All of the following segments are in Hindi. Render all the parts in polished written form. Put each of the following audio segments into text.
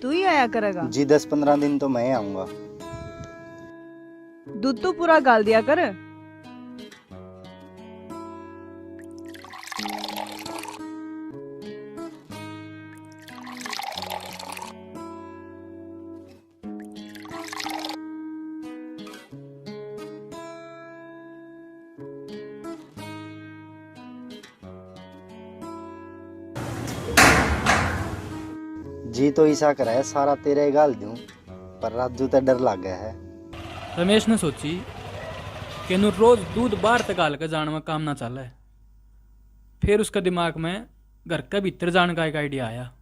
तू ही आया करेगा? जी 10-15 दिन तो मैं आऊंगा। दूध तो पूरा गाल दिया कर। जी तो ऐसा करा है सारा तेरे गाल दूं, पर राजू तो डर लग गया है। रमेश ने सोची कि नु रोज दूध बाहर तक गाल के जाने में काम ना चला है। फिर उसका दिमाग में घर के भीतर जाने का एक आइडिया आया।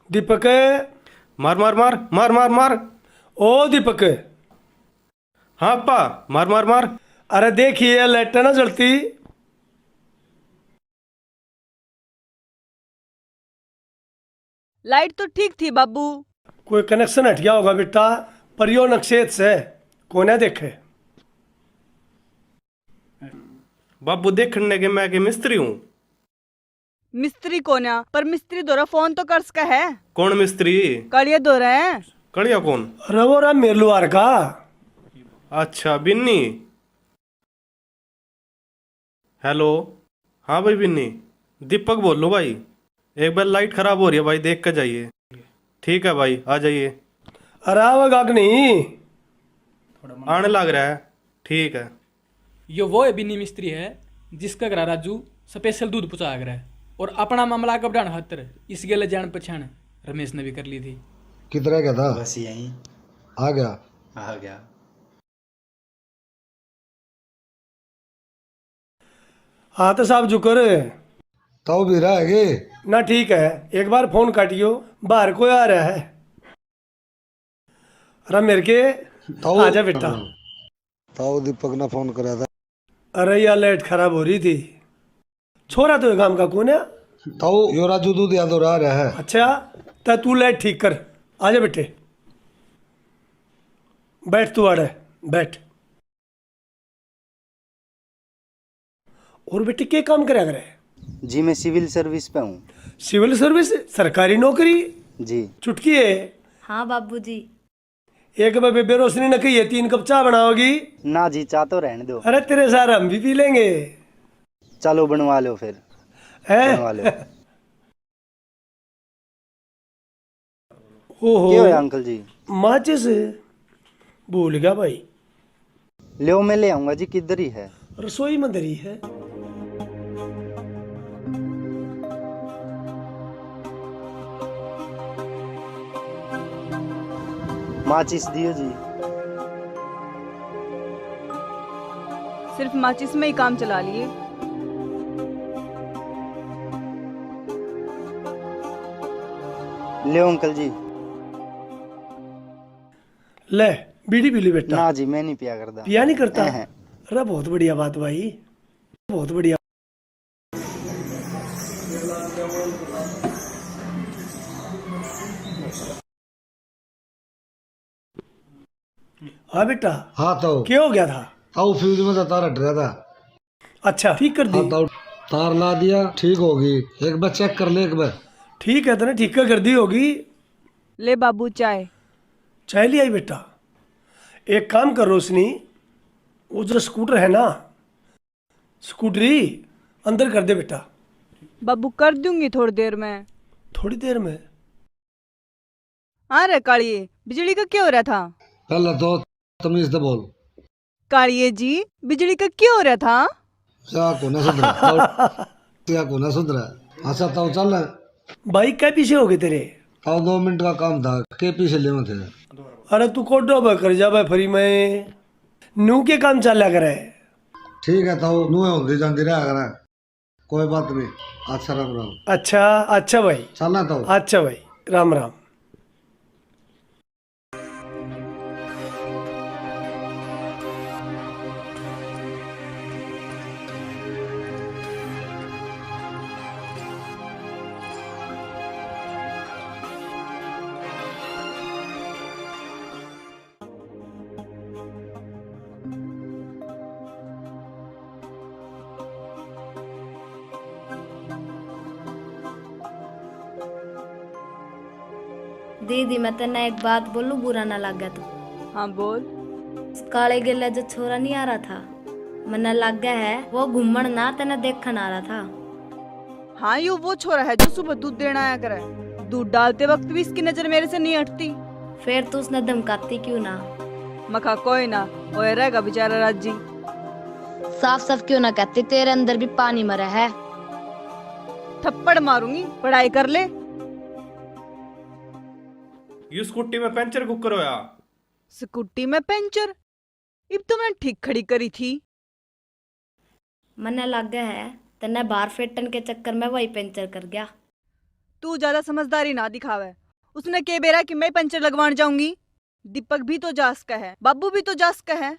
दीपक, मार मार मार मार मार मार। ओ दीपक। हाँ अप्पा, मार मार मार। अरे देखिए लाइट ना जलती। लाइट तो ठीक थी बाबू। कोई कनेक्शन हट गया होगा बेटा, पर यो नक्शेद से कोने देखे। बाबू देखने के मैं के मिस्त्री हूँ। मिस्त्री कोन्या, पर मिस्त्री दोरा फोन तो कर सका है। कौन मिस्त्री? कड़िया दो रहे हैं। कड़िया कौन? रवो राम मेरलुआर का। अच्छा बिन्नी। हेलो। हाँ भाई बिन्नी, दीपक बोल लो भाई। एक बार लाइट खराब हो रही है भाई, देख कर जाइए। ठीक है भाई, आ जाइए। अरे आवेगा कि नहीं? आने लग रहा है। ठीक है। यो वो है बिन्नी मिस्त्री है जिसका घर राजू स्पेशल दूध पहुंचा है और अपना मामला आगे बढ़ाने खातिर इस गेले जान पहचान रमेश ने भी कर ली थी। कितना क्या था? बस यही आ गया। आ गया। हाँ तो साहब जुकर तो भी रहेगी ना। ठीक है, एक बार फोन काटियो, बाहर कोई आ रहा है। अरे मेरे के आजा बेटा। तो दीपक ने फोन करा था। अरे यार लाइट खराब हो रही थी। छोरा तो ये काम का कौन है? तो यो राजू दूध याद हो रहा है। अच्छा तो तू लाइट ठीक कर। आजा बेटे, बैठ तू आड़े बैठ। और बेटे क्या काम करा करे? जी मैं सिविल सर्विस पे हूँ। सिविल सर्विस, सरकारी नौकरी? जी। चुटकी है। हाँ बाबूजी। एक बार बेबे रोशनी ने कही है 3 कप चाय बनाओगी? ना जी, चाह तो रहने दो। अरे तेरे सारे हम भी पी लेंगे। चलो बनवा लो फिर। बनवा लो। है ओहो क्या है अंकल जी? माचिस भूल गया भाई। ले मैं ले आऊंगा जी, किधर ही है? रसोई में धरी है। माचिस दियो जी। सिर्फ माचिस में ही काम चला लिए। ले अंकल जी। ले बीड़ी पी ली बेटा। ना जी मैं नहीं पिया करता। पिया नहीं करता? हैं। अरे बहुत बढ़िया बात भाई, बहुत बढ़िया। हाँ बेटा। हाँ तो क्या हो गया था? तो फ्यूज में तो तार हट रहा था। अच्छा ठीक कर दी? हाँ तो तार ला दिया, ठीक होगी। एक बार चेक कर ले एक बार। ठीक है, तने ठीक कर दी होगी। ले बाबू चाय। चाय ले आई बेटा। एक काम कर रोशनी, वो जो स्कूटर है ना, स्कूटरी अंदर कर दे बेटा। बाबू कर दूंगी थोड़ी देर में। थोड़ी देर में? हाँ रे कालिए, बिजली का क्या हो रहा था? पहले तो तमीज से बोल। कालिए जी, बिजली का क्या हो रहा था? क्या को ना सुधरा? क्या को ना सुधरा? अच्छा तो चल। भाई क्या पीछे हो गए तेरे? तो 2 मिनट का काम था, के पीछे ले थे। अरे तू कोडो कर जा भाई फ्री में। नू के काम चल करे। ठीक है तो नुए होती जाती रहा करा, कोई बात नहीं। अच्छा राम राम। अच्छा अच्छा भाई। चलना तो। अच्छा भाई, राम राम। दीदी मैं तेने एक बात बोलूं, बुरा ना लग गया तो। हाँ बोल। काले गिल्ला जो छोरा नहीं आ रहा था, मना लग गया है वो घूमन ना तेने देखन आ रहा था। हाँ यू वो छोरा है जो सुबह दूध देना आया करे। दूध डालते वक्त भी इसकी नजर मेरे से नहीं हटती। फिर तो उसने धमकाती क्यों ना? मखा कोई ना, ओए रहेगा बेचारा राजी। साफ साफ क्यों ना कहती, तेरे अंदर भी पानी मरा है। थप्पड़ मारूंगी, पढ़ाई कर ले। ये स्कूटी में पंचर कुकर होया। स्कूटी में पंचर? इब तो मैंने ठीक खड़ी करी थी। मने लग गया है तेने बाहर फेटन के चक्कर में वही पंचर कर गया। तू ज्यादा समझदारी ना दिखावे। उसने के बेरा कि मैं पंचर लगवाने जाऊंगी। दीपक भी तो जास का है, बाबू भी तो जास का है।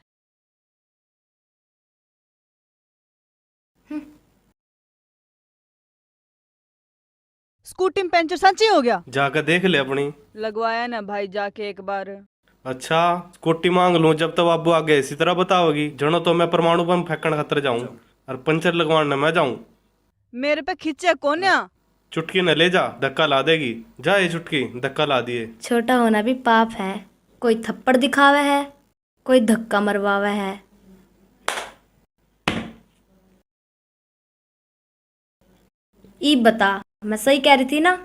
स्कूटी में पंचर सच्ची हो गया? जाकर देख ले अपनी। लगवाया ना भाई जाके एक बार। अच्छा स्कूटी मांग लूं जब तक बाबू आगे इसी तरह बताओगी। जनो तो मैं परमाणु बम फेंकने खतर जाऊं और पंचर लगवाने मैं जाऊं। मेरे पे खींचे कोन्या। चुटकी न ले जा, धक्का ला देगी। जा ये चुटकी, धक्का ला दिए। छोटा होना भी पाप है। कोई थप्पड़ दिखावे है, कोई धक्का मरवावे है। ई बता, मैं सही कह रही थी ना?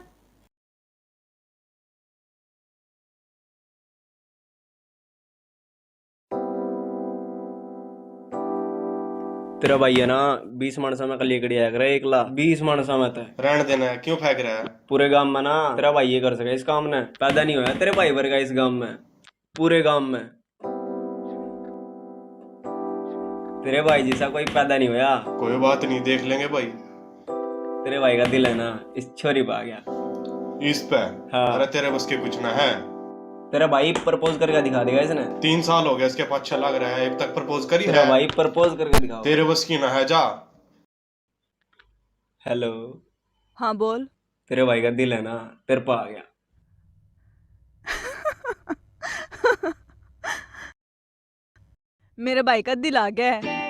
तेरा भाई है ना 20 मानसा में कल लेकर आया करे, 1 लाख 20 मानसा में। रहने देना है, क्यों फेंक रहा है? पूरे गांव में ना तेरा भाई ये कर सके इस काम ने। पैदा नहीं होया तेरे भाई वर्गा इस गांव में, पूरे गांव में। तेरे भाई जैसा कोई पैदा नहीं होया। कोई बात नहीं, देख लेंगे भाई। तेरे भाई का दिल है ना इस छोरी पा गया इस पे। हाँ। अरे तेरे बस के कुछ ना है। तेरा भाई प्रपोज करके दिखा देगा इसने। 3 साल हो गया इसके पाछा लग रहा है, एक तक प्रपोज करी तेरा है। भाई प्रपोज करके दिखाओ। तेरे बस की ना है, जा। हेलो, हाँ बोल। तेरे भाई का दिल है ना तेरे पा आ गया। मेरे भाई का दिल आ गया है।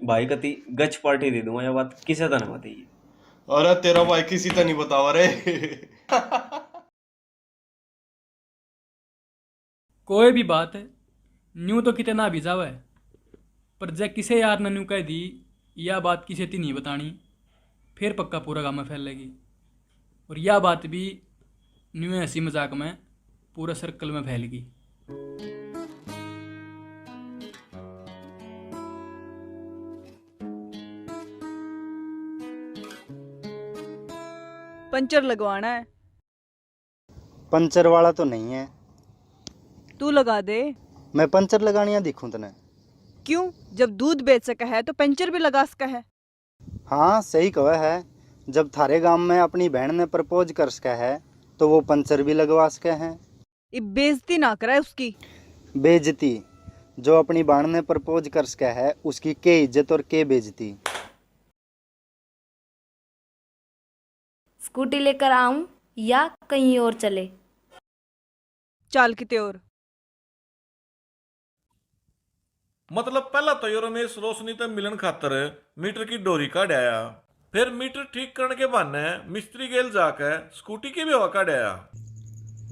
भाई कती गच पार्टी दे दूंगा, यह बात किसे तो ना बताइए। अरे तेरा भाई किसी तो नहीं बतावा रे। कोई भी बात है न्यू तो कितना भी जावे, पर जब किसे यार ने न्यू कह दी यह बात किसे ती नहीं बतानी, फिर पक्का पूरा गाँव में फैलेगी। और यह बात भी न्यू हंसी मजाक में पूरा सर्कल में फैलेगी। पंचर लगवाना है। पंचर वाला तो नहीं है। तू लगा दे। मैं पंचर लगानिया दिखूं तने। क्यों? जब दूध बेच सका है तो पंचर भी लगा सका है। हाँ सही कहा है। जब थारे गांव में अपनी बहन ने प्रपोज कर सका है तो वो पंचर भी लगवा सके हैं। ये बेइज्जती ना कराए उसकी। बेइज्जती? जो अपनी बहन ने प्रपोज कर सका है उसकी के इज्जत और के बेइज्जती। स्कूटी लेकर आऊं या कहीं और चले? चाल किते और। मतलब पहला तो यो रमेश रोशनी ते मिलन खातर मीटर की डोरी काट आया, फिर मीटर ठीक करने के बहाने मिस्त्री गेल जाकर स्कूटी की भी हवा काट आया।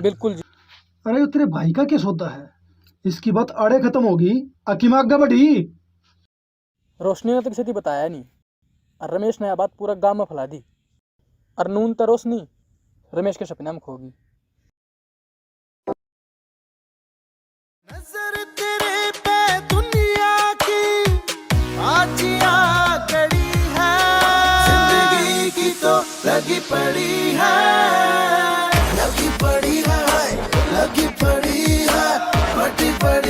बिल्कुल जी। अरे ये तेरे भाई का क्या सोता है? इसकी बात आड़े खत्म होगी, अकीम आगे बढ़ी। रोशनी ने तो किसी को बताया नहीं और रमेश ने यह बात पूरा गांव में फैला दी। और नून तो रोशनी रमेश के सपने में खोगी। नजर तेरे पे दुनिया की आज आ गई है, जिंदगी की तो लगी पड़ी है, लगी पड़ी है, लगी पड़ी है, बड़ी पड़ी